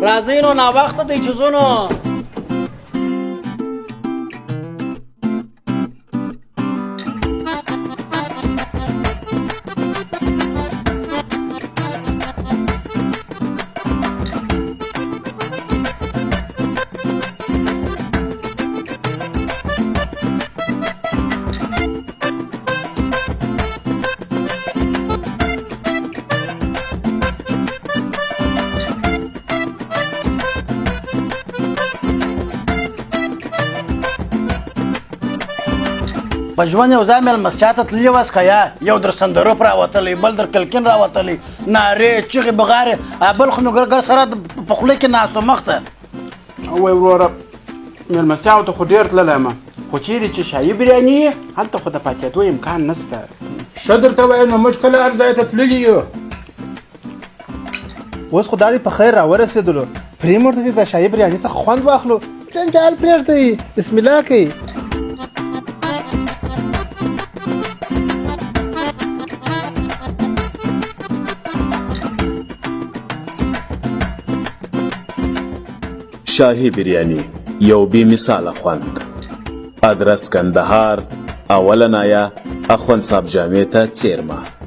راځئ نو ناوخته دی چې ځو نو. په ژوند یو ځای مېلمستیا ته تللي وس که یا یو در سندروپ راوتلی بل در کلکین راوتلی نارې چغې بغارې بل خو مې ګرګر سره په خوله کې ناست و مخ ته. وای وروره مېلمستیاو ته خو ډېر تللی یم خو چیرې چې شاهي بریاني یې هلته خو د پاتېدو امکان نشته. ښه درته وایم نو موږ کله هر ځای ته تللي یو. اوس خو دا په خیر راورسېدلو پرېږم ورته چې د شاهي بریاني څخه خوند واخلو. جنجال پرېږدئ بسم الله کوئ. شاهي بریاني یو بې مثاله خوند. ادرس کندهار، اوله نایه اخوند صاحب جامع ته څیرمه.